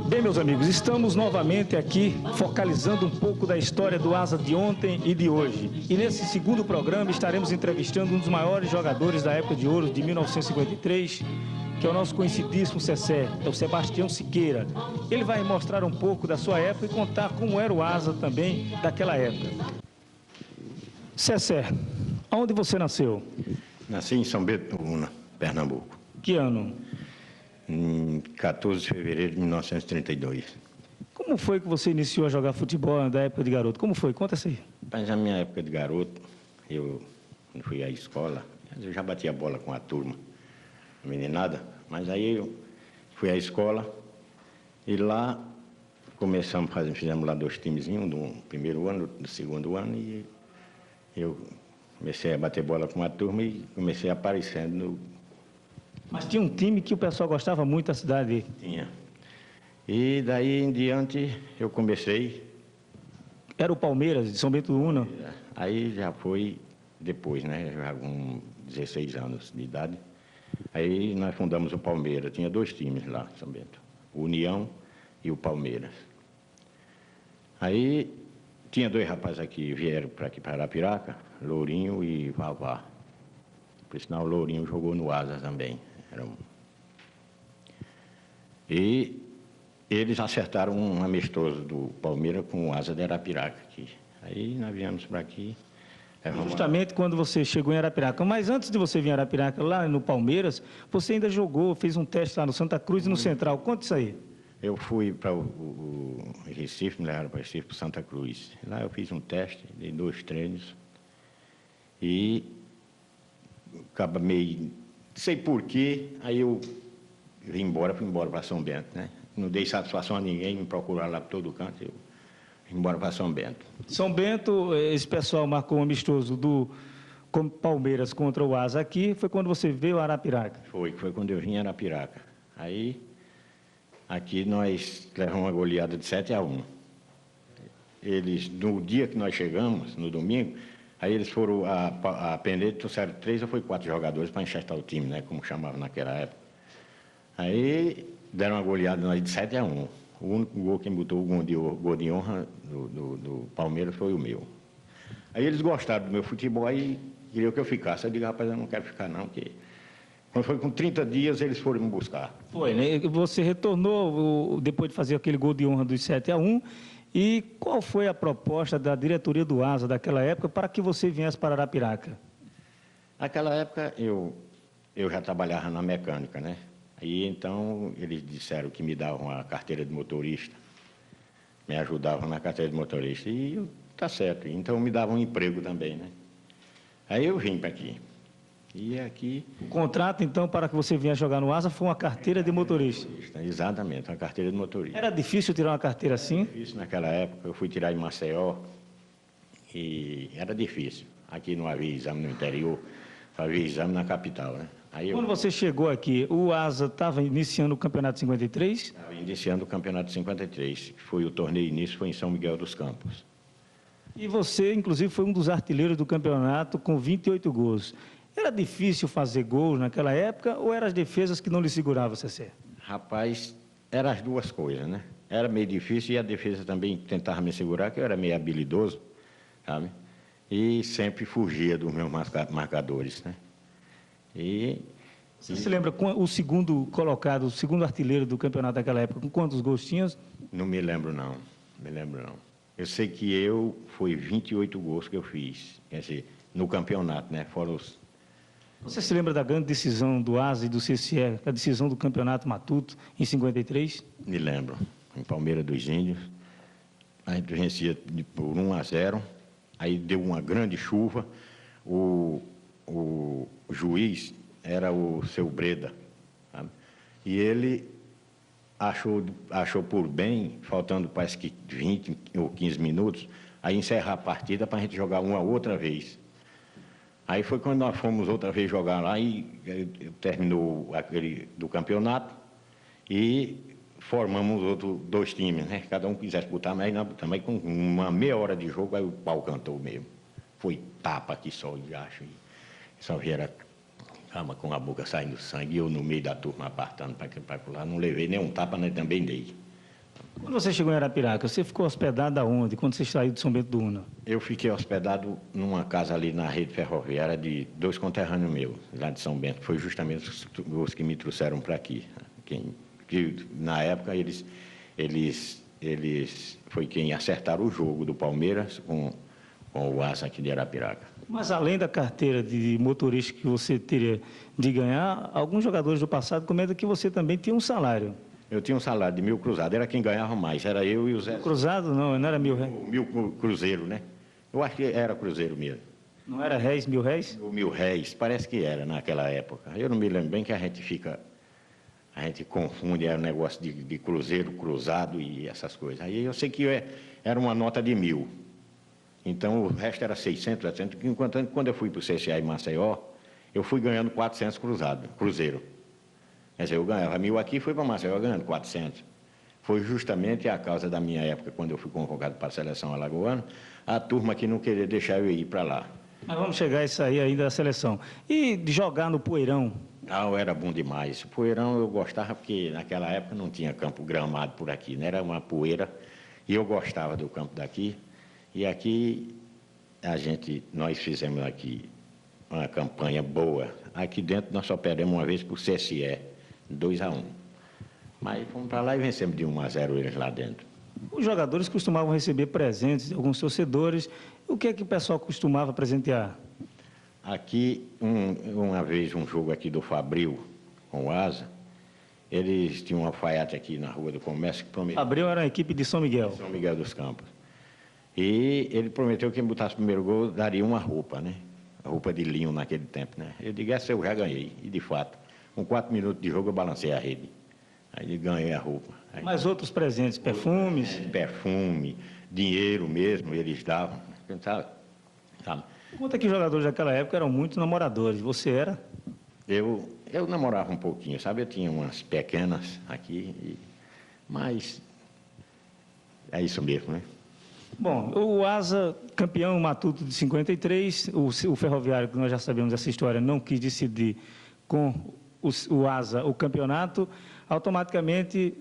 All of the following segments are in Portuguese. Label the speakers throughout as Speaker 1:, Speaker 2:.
Speaker 1: Bem, meus amigos, estamos novamente aqui focalizando um pouco da história do Asa de ontem e de hoje. E nesse segundo programa estaremos entrevistando um dos maiores jogadores da época de ouro de 1953, que é o nosso conhecidíssimo Cessé, é o Sebastião Siqueira. Ele vai mostrar um pouco da sua época e contar como era o Asa também daquela época. Cessé, onde você nasceu?
Speaker 2: Nasci em São Bento do Una, Pernambuco.
Speaker 1: Que ano?
Speaker 2: Em 14 de fevereiro de 1932.
Speaker 1: Como foi que você iniciou a jogar futebol da época de garoto? Como foi? Conta isso aí.
Speaker 2: Mas na minha época de garoto, eu fui à escola, eu já batia bola com a turma, a meninada, mas aí eu fui à escola e lá fizemos lá 2 timezinhos, do primeiro ano, do segundo ano, e eu comecei a bater bola com a turma e comecei aparecendo no...
Speaker 1: Mas tinha um time que o pessoal gostava muito da cidade.
Speaker 2: Tinha. E daí em diante eu comecei...
Speaker 1: Era o Palmeiras, de São Bento do Una.
Speaker 2: Aí já foi depois, né? Já com 16 anos de idade. Aí nós fundamos o Palmeiras. Tinha 2 times lá em São Bento. O União e o Palmeiras. Aí tinha 2 rapazes aqui, vieram para aqui, para Arapiraca, Lourinho e Vavá. Por sinal, o Lourinho jogou no Asa também. E eles acertaram um amistoso do Palmeiras com o Asa de Arapiraca aqui. Aí nós viemos para aqui.
Speaker 1: Justamente quando você chegou em Arapiraca. Mas antes de você vir em Arapiraca, lá no Palmeiras, você ainda jogou, fez um teste lá no Santa Cruz e no Central. Conta isso aí.
Speaker 2: Eu fui para o Recife, me levaram para o Recife, para Santa Cruz. Lá eu fiz um teste, dei 2 treinos. E acaba meio... Não sei porquê, aí eu fui embora para São Bento, né? Não dei satisfação a ninguém, me procuraram lá por todo canto, eu vim embora para São Bento.
Speaker 1: São Bento, esse pessoal marcou um amistoso do Palmeiras contra o Asa aqui, foi quando você veio a Arapiraca?
Speaker 2: Foi quando eu vim a Arapiraca. Aí, aqui nós levamos uma goleada de 7-1. Eles, no dia que nós chegamos, no domingo, aí eles foram a Penedo, trouxeram 3 ou 4 jogadores para enxertar o time, né? Como chamava naquela época. Aí deram uma goleada nós de 7-1. O único gol que botou o gol de honra do Palmeiras foi o meu. Aí eles gostaram do meu futebol e queriam que eu ficasse. Eu digo, rapaz, eu não quero ficar não, porque... Quando foi com 30 dias, eles foram me buscar.
Speaker 1: Foi, né? Você retornou depois de fazer aquele gol de honra dos 7-1. E qual foi a proposta da diretoria do Asa daquela época para que você viesse para Arapiraca?
Speaker 2: Naquela época, eu já trabalhava na mecânica, né? Aí, então, eles disseram que me davam a carteira de motorista, me ajudavam na carteira de motorista, e eu, tá certo, então me davam um emprego também, né? Aí eu vim para aqui. E aqui...
Speaker 1: O contrato, então, para que você viesse jogar no Asa foi uma carteira de motorista?
Speaker 2: Exatamente, uma carteira de motorista.
Speaker 1: Era difícil tirar uma carteira assim?
Speaker 2: Era difícil naquela época, eu fui tirar em Maceió, e era difícil. Aqui não havia exame no interior, só havia exame na capital, né? Aí
Speaker 1: Quando você chegou aqui, o Asa estava iniciando o Campeonato 53?
Speaker 2: Estava iniciando o Campeonato 53, que foi o torneio início, foi em São Miguel dos Campos.
Speaker 1: E você, inclusive, foi um dos artilheiros do campeonato com 28 gols. Era difícil fazer gols naquela época ou eram as defesas que não lhe seguravam, Cessé?
Speaker 2: Rapaz, eram as 2 coisas, né? Era meio difícil e a defesa também tentava me segurar, que eu era meio habilidoso, sabe? E sempre fugia dos meus marcadores, né?
Speaker 1: Você se lembra o segundo colocado, o segundo artilheiro do campeonato daquela época, com quantos gols tinha?
Speaker 2: Não me lembro, não. Eu sei que foi 28 gols que eu fiz, quer dizer, no campeonato, né? Fora os...
Speaker 1: Você se lembra da grande decisão do Asa e do CCE, a decisão do Campeonato Matuto, em 53?
Speaker 2: Me lembro, em Palmeiras dos Índios. A gente vencia por 1-0, aí deu uma grande chuva, o juiz era o seu Breda, sabe? E ele achou por bem, faltando parece que 20 ou 15 minutos, aí encerrar a partida para a gente jogar uma outra vez. Aí foi quando nós fomos outra vez jogar lá e terminou aquele do campeonato e formamos outros 2 times, né? Cada um quisesse botar, mas também com uma meia hora de jogo, aí o pau cantou mesmo. Foi tapa aqui só, de acho, e só vieram com a boca saindo sangue, e eu no meio da turma apartando para lá, não levei nenhum tapa, né? Também dei.
Speaker 1: Quando você chegou em Arapiraca, você ficou hospedado aonde, quando você saiu de São Bento do Una?
Speaker 2: Eu fiquei hospedado numa casa ali na rede ferroviária de 2 conterrâneos meus, lá de São Bento. Foi justamente os que me trouxeram para aqui. Que, na época, eles foi quem acertaram o jogo do Palmeiras com o Asa aqui de Arapiraca.
Speaker 1: Mas além da carteira de motorista que você teria de ganhar, alguns jogadores do passado comentam que você também tinha um salário.
Speaker 2: Eu tinha um salário de 1.000 cruzados, era quem ganhava mais, era eu e o Zé.
Speaker 1: Cruzado não era R$1.000.
Speaker 2: 1.000 cruzeiro, né? Eu acho que era cruzeiro mesmo.
Speaker 1: Não era réis, R$1.000?
Speaker 2: O R$1.000, parece que era naquela época. Eu não me lembro bem que a gente confunde o negócio de cruzeiro, cruzado e essas coisas. Aí eu sei que era uma nota de 1.000. Então o resto era 600, 700. Enquanto quando eu fui para o CCA em Maceió, eu fui ganhando 400 cruzeiro. Quer dizer, eu ganhava 1.000 aqui e fui para Maceió ganhando 400. Foi justamente a causa da minha época, quando eu fui convocado para a seleção alagoana, a turma que não queria deixar eu ir para lá.
Speaker 1: Mas vamos chegar a isso aí ainda da seleção. E de jogar no Poeirão?
Speaker 2: Ah, era bom demais. O Poeirão eu gostava porque naquela época não tinha campo gramado por aqui, né? Era uma poeira e eu gostava do campo daqui. E aqui nós fizemos aqui uma campanha boa. Aqui dentro nós só perdemos uma vez por CSE, 2-1. Mas fomos para lá e vencemos de 1-0 eles lá dentro.
Speaker 1: Os jogadores costumavam receber presentes de alguns torcedores. O que é que o pessoal costumava presentear?
Speaker 2: Aqui, uma vez, um jogo aqui do Fabril com o Asa, eles tinham um alfaiate aqui na Rua do Comércio que prometeu...
Speaker 1: Fabril era a equipe de São Miguel.
Speaker 2: São Miguel dos Campos. E ele prometeu que quem botasse o primeiro gol daria uma roupa, né? A roupa de linho naquele tempo, né? Eu digo, essa eu já ganhei. E, de fato, com 4 minutos de jogo, eu balancei a rede. Aí ganhei a roupa. Aí,
Speaker 1: mas outros presentes, perfumes?
Speaker 2: Perfume, dinheiro mesmo, eles davam. Sabe?
Speaker 1: Conta que os jogadores daquela época eram muito namoradores. Você era?
Speaker 2: Eu namorava um pouquinho, sabe? Eu tinha umas pequenas aqui, mas é isso mesmo, né?
Speaker 1: Bom, o Asa, campeão matuto de 53, o Ferroviário, que nós já sabemos essa história, não quis decidir com o Asa o campeonato, automaticamente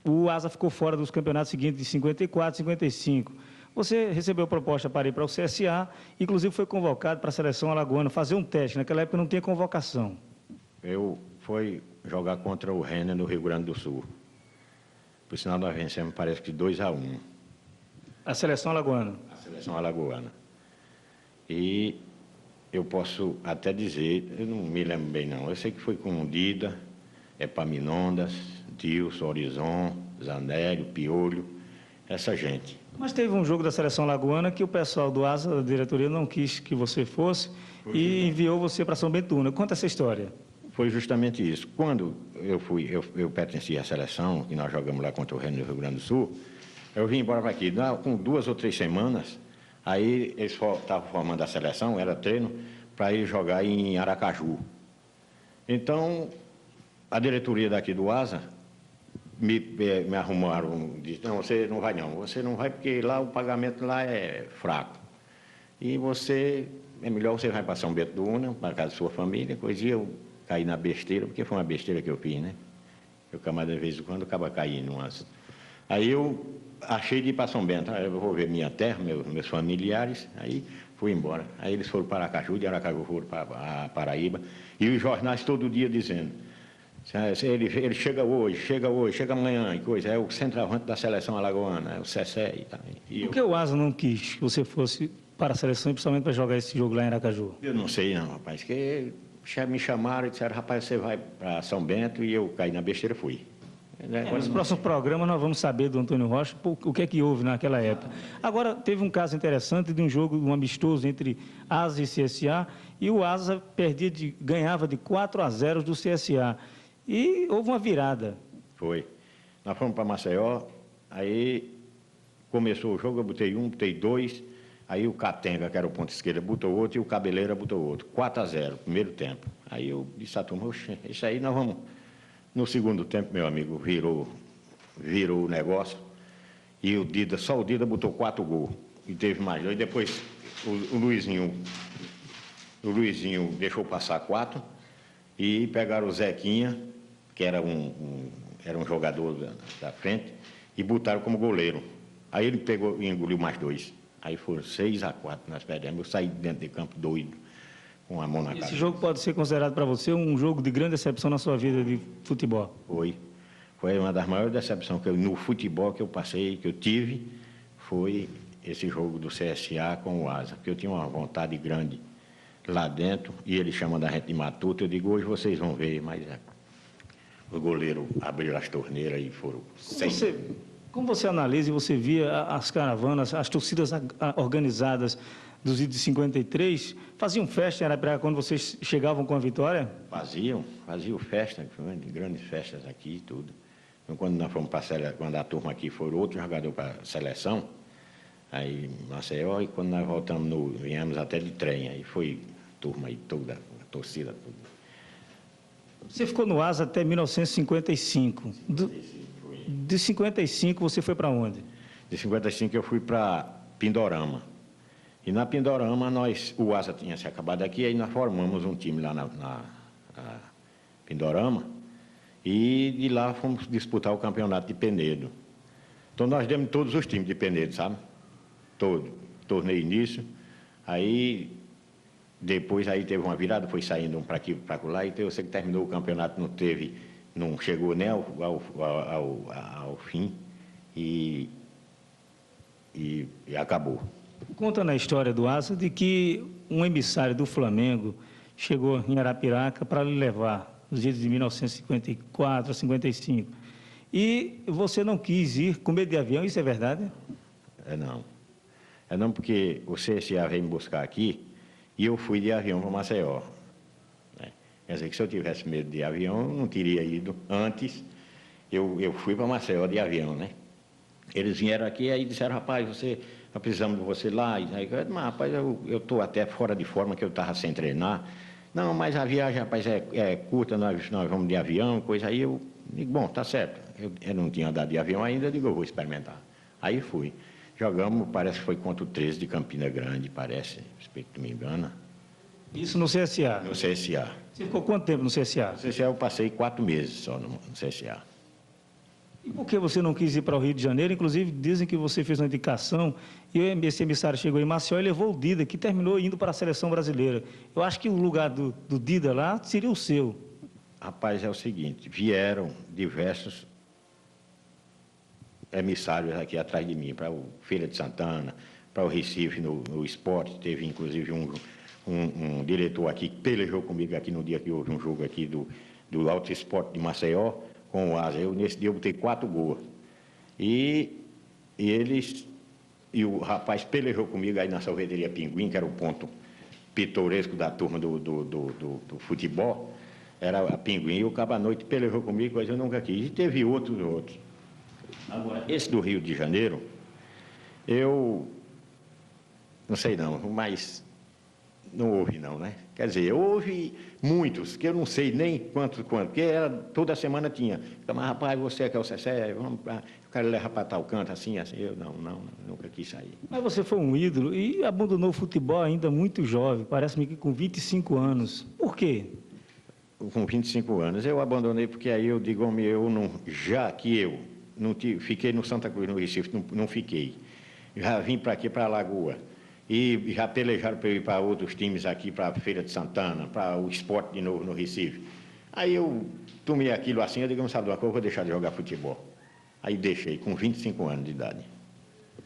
Speaker 1: o Asa ficou fora dos campeonatos seguintes de 54 e 55. Você recebeu proposta para ir para o CSA, inclusive foi convocado para a seleção alagoana fazer um teste. Naquela época não tinha convocação.
Speaker 2: Eu fui jogar contra o Renner no Rio Grande do Sul. Por sinal, nós vencemos, parece que 2-1.
Speaker 1: A seleção alagoana?
Speaker 2: A seleção alagoana. E eu posso até dizer, eu não me lembro bem não, eu sei que foi com Dida, Epaminondas, Dilson, Horizon, Zanélio, Piolho, essa gente.
Speaker 1: Mas teve um jogo da seleção alagoana que o pessoal do Asa, da diretoria, não quis que você fosse e enviou você para São Bento do Una. Conta essa história.
Speaker 2: Foi justamente isso. Quando eu pertencia à seleção, que nós jogamos lá contra o Renner do Rio Grande do Sul, eu vim embora para aqui. Com 2 ou 3 semanas, aí eles estavam formando a seleção, era treino, para ir jogar em Aracaju. Então, a diretoria daqui do Asa me arrumaram, disse, não, você não vai porque lá o pagamento lá é fraco. E é melhor você vai para São Bento do Una, para casa da sua família, coisa, e eu caí na besteira, porque foi uma besteira que eu fiz, né? Eu camarada de vez em quando acaba caindo umas. Aí eu achei de ir para São Bento, eu vou ver minha terra, meus familiares, aí fui embora. Aí eles foram para Aracaju, de Aracaju foram para a Paraíba, e os jornais todo dia dizendo, ele chega hoje, chega amanhã, e coisa, é o centroavante da seleção alagoana, é o Cessé e tal.
Speaker 1: Por que o Asa não quis que você fosse para a seleção, e principalmente para jogar esse jogo lá em Aracaju?
Speaker 2: Eu não sei não, rapaz, que me chamaram e disseram, rapaz, você vai para São Bento, e eu caí na besteira e fui.
Speaker 1: Nos próximos programas nós vamos saber do Antônio Rocha o que é que houve naquela época. Agora, teve um caso interessante de um jogo, um amistoso entre Asa e CSA, e o Asa ganhava de 4-0 do CSA. E houve uma virada.
Speaker 2: Foi. Nós fomos para Maceió, aí começou o jogo, eu botei 1, botei 2, aí o Catenga, que era o ponto esquerda, botou outro, e o Cabeleira botou outro. 4-0, primeiro tempo. Aí eu disse à turma, isso aí nós vamos... No segundo tempo, meu amigo, virou o negócio, e só o Dida botou 4 gols, e teve mais 2. Depois o Luizinho deixou passar 4, e pegaram o Zequinha, que era um jogador da frente, e botaram como goleiro. Aí ele pegou e engoliu mais 2. Aí foram 6-4 nós perdemos. Eu saí dentro de campo doido, com a mão na cabeça.
Speaker 1: Esse jogo pode ser considerado para você um jogo de grande decepção na sua vida de futebol?
Speaker 2: Foi uma das maiores decepções no futebol que eu passei, que eu tive, foi esse jogo do CSA com o Asa, porque eu tinha uma vontade grande lá dentro, e ele chamando a gente de matuto. Eu digo, hoje vocês vão ver, mas o goleiro abriu as torneiras e foram 100.
Speaker 1: Como você analisa e você via as caravanas, as torcidas organizadas dos idos de 53, faziam festa em Arapiraca quando vocês chegavam com a vitória?
Speaker 2: Faziam festa, grandes festas aqui e tudo. Então, quando nós fomos para quando a turma aqui foi outro jogador para a seleção, aí Maceió, e quando nós voltamos, viemos até de trem, aí foi a turma aí toda, a torcida toda.
Speaker 1: Você ficou no Asa até 1955. De 55 você foi para onde?
Speaker 2: De 55 eu fui para Pindorama. E na Pindorama o Asa tinha se acabado aqui, aí nós formamos um time lá na Pindorama, e de lá fomos disputar o campeonato de Penedo. Então nós demos todos os times de Penedo, sabe? Todo. Torneio nisso. Aí depois aí teve uma virada, foi saindo um para aqui, para lá, e eu sei que terminou o campeonato, não chegou nem ao fim e acabou.
Speaker 1: Conta na história do Asa de que um emissário do Flamengo chegou em Arapiraca para lhe levar nos dias de 1954 a 55. E você não quis ir com medo de avião, isso é verdade?
Speaker 2: É não, porque o CSA veio me buscar aqui e eu fui de avião para Maceió. Quer dizer que se eu tivesse medo de avião, eu não teria ido antes. Eu fui para Maceió de avião, né? Eles vieram aqui e disseram, rapaz, nós precisamos de você lá. E aí, mas, rapaz, eu estou até fora de forma, que eu estava sem treinar. Não, mas a viagem, rapaz, é curta, nós vamos de avião, coisa aí. Eu digo, bom, tá certo. Eu não tinha andado de avião ainda, eu digo, eu vou experimentar. Aí fui. Jogamos, parece que foi contra o 13 de Campina Grande, parece, se não me engano.
Speaker 1: Isso no CSA?
Speaker 2: No CSA.
Speaker 1: Você ficou quanto tempo no CSA?
Speaker 2: No CSA eu passei 4 meses só no CSA.
Speaker 1: E por que você não quis ir para o Rio de Janeiro? Inclusive, dizem que você fez uma indicação e esse emissário chegou em Maceió e levou o Dida, que terminou indo para a seleção brasileira. Eu acho que o lugar do Dida lá seria o seu. Rapaz,
Speaker 2: é o seguinte, vieram diversos emissários aqui atrás de mim, para o Feira de Santana, para o Recife no esporte. Teve, inclusive, um diretor aqui que pelejou comigo aqui no dia que houve um jogo aqui do Alto Esporte de Maceió, com o Asa. Nesse dia eu botei 4 gols. E o rapaz pelejou comigo aí na sorveteria Pinguim, que era o ponto pitoresco da turma do futebol. Era a Pinguim, e o cabo à noite pelejou comigo, mas eu nunca quis. E teve outros. Agora, esse do Rio de Janeiro, eu não sei não, mas não houve não, né? Quer dizer, houve muitos, que eu não sei nem quantos, porque toda semana tinha. Mas, rapaz, você quer o Cessé, vamos para... Eu quero levar para tal canto, assim, eu não, nunca quis sair.
Speaker 1: Mas você foi um ídolo e abandonou o futebol ainda muito jovem, parece-me que com 25 anos. Por quê?
Speaker 2: Com 25 anos. Eu abandonei porque aí eu digo, homem, fiquei no Santa Cruz, no Recife, não fiquei. Já vim para aqui, para a Lagoa. E já pelejaram para eu ir para outros times aqui, para a Feira de Santana, para o esporte de novo no Recife. Aí eu tomei aquilo assim, eu digo, não sabe de uma coisa, eu vou deixar de jogar futebol. Aí deixei, com 25 anos de idade.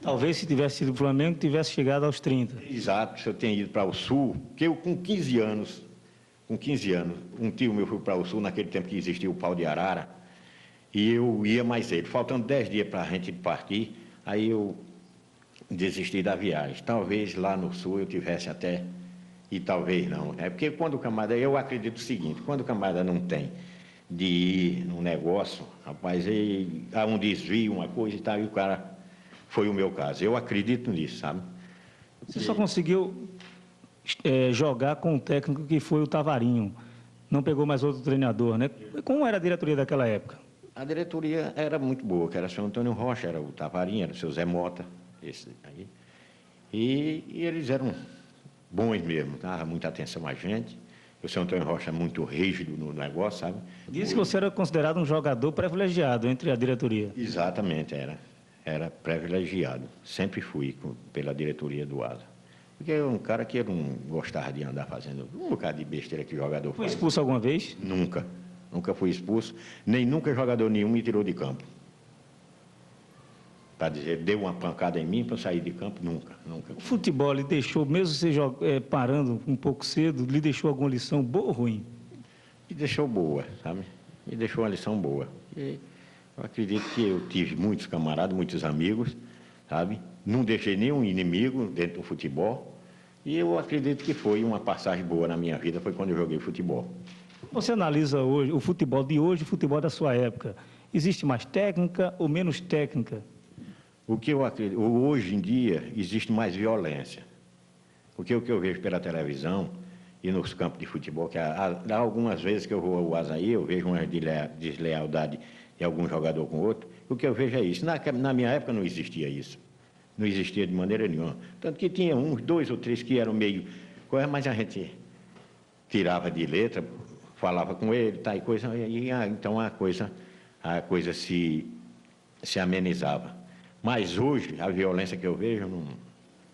Speaker 1: Talvez se tivesse sido o Flamengo, tivesse chegado aos 30.
Speaker 2: Exato, se eu tenho ido para o Sul, que eu com 15 anos, um tio meu foi para o Sul, naquele tempo que existia o pau de arara, e eu ia mais cedo, faltando 10 dias para a gente partir, aí eu desisti da viagem. Talvez lá no Sul eu tivesse até, e talvez não. É porque quando o camarada, eu acredito o seguinte, quando o camarada não tem de ir num negócio, rapaz, há um desvio, uma coisa e tal, e o cara, foi o meu caso. Eu acredito nisso, sabe?
Speaker 1: Você só conseguiu jogar com um técnico que foi o Tavarinho, não pegou mais outro treinador, né? Como era a diretoria daquela época?
Speaker 2: A diretoria era muito boa, que era o seu Antônio Rocha, era o Tavarinho, era o seu Zé Mota, esse aí. E eles eram bons mesmo, dava muita atenção a gente. O seu Antônio Rocha é muito rígido no negócio, sabe?
Speaker 1: Disse que você era considerado um jogador privilegiado entre a diretoria.
Speaker 2: Exatamente, era privilegiado. Sempre fui pela diretoria do Asa. Porque eu era um cara que eu não gostava de andar fazendo um bocado de besteira que jogador
Speaker 1: Foi
Speaker 2: faz.
Speaker 1: expulso alguma vez?
Speaker 2: Nunca. Nunca fui expulso, nem nunca jogador nenhum me tirou de campo. Para dizer, deu uma pancada em mim para sair de campo, nunca, nunca.
Speaker 1: O futebol lhe deixou, mesmo você parando um pouco cedo, lhe deixou alguma lição boa ou ruim?
Speaker 2: Me deixou boa, sabe? Me deixou uma lição boa. E eu acredito que eu tive muitos camaradas, muitos amigos, sabe? Não deixei nenhum inimigo dentro do futebol. E eu acredito que foi uma passagem boa na minha vida, foi quando eu joguei futebol.
Speaker 1: Você analisa hoje o futebol de hoje e o futebol da sua época. Existe mais técnica ou menos técnica?
Speaker 2: O que eu acredito, hoje em dia existe mais violência. Porque o que eu vejo pela televisão e nos campos de futebol, que há algumas vezes que eu vou ao Asaí, eu vejo uma deslealdade de algum jogador com outro, o que eu vejo é isso. Na minha época não existia isso. Não existia de maneira nenhuma. Tanto que tinha uns, 2 ou 3 que eram meio... Mas a gente tirava de letra, falava com ele, tá, e coisa, então a coisa se amenizava. Mas hoje, a violência que eu vejo, eu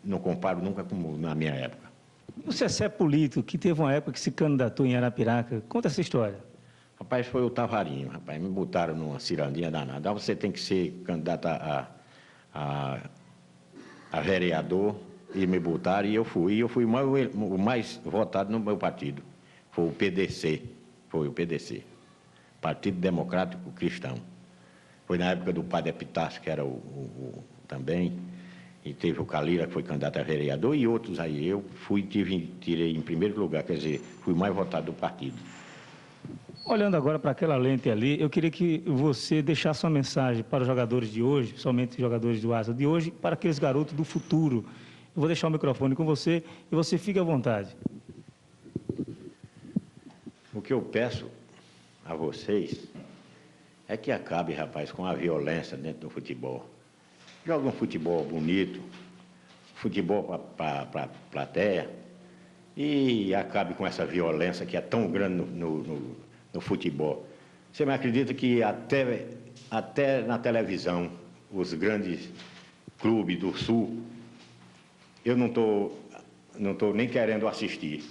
Speaker 2: não comparo nunca com na minha época.
Speaker 1: O Cessé político, que teve uma época que se candidatou em Arapiraca, conta essa história.
Speaker 2: Rapaz, foi o Tavarinho, rapaz, me botaram numa cirandinha danada. Você tem que ser candidato a vereador, e me botaram, e eu fui o mais votado no meu partido. Foi o PDC, Partido Democrático Cristão. Foi na época do padre Epitácio, que era também, e teve o Calira, que foi candidato a vereador, e outros aí. Eu tirei em primeiro lugar, quer dizer, fui o mais votado do partido.
Speaker 1: Olhando agora para aquela lente ali, eu queria que você deixasse uma mensagem para os jogadores de hoje, somente os jogadores do Asa de hoje, para aqueles garotos do futuro. Eu vou deixar o microfone com você e você fique à vontade.
Speaker 2: O que eu peço a vocês é que acabe, rapaz, com a violência dentro do futebol. Joga um futebol bonito, futebol para a plateia, e acabe com essa violência que é tão grande no futebol. Você me acredita que até na televisão, os grandes clubes do Sul, eu não tô nem querendo assistir,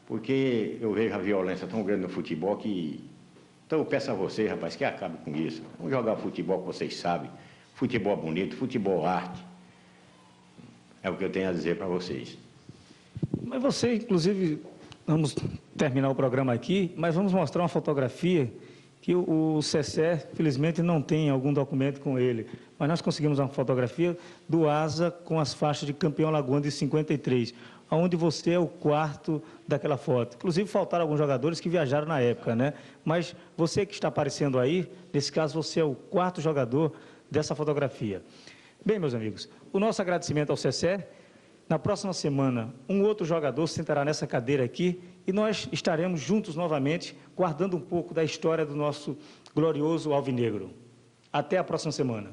Speaker 2: porque eu vejo a violência tão grande no futebol que... Então eu peço a vocês, rapaz, que acabe com isso. Vamos jogar futebol que vocês sabem, futebol bonito, futebol arte. É o que eu tenho a dizer para vocês.
Speaker 1: Mas você, inclusive, vamos terminar o programa aqui, mas vamos mostrar uma fotografia que o Cessé, felizmente, não tem algum documento com ele. Mas nós conseguimos uma fotografia do Asa com as faixas de campeão alagoano de 53, onde você é o quarto daquela foto. Inclusive, faltaram alguns jogadores que viajaram na época, né? Mas você que está aparecendo aí, nesse caso, você é o quarto jogador dessa fotografia. Bem, meus amigos, o nosso agradecimento ao Cessé. Na próxima semana, um outro jogador sentará nessa cadeira aqui e nós estaremos juntos novamente, guardando um pouco da história do nosso glorioso Alvinegro. Até a próxima semana.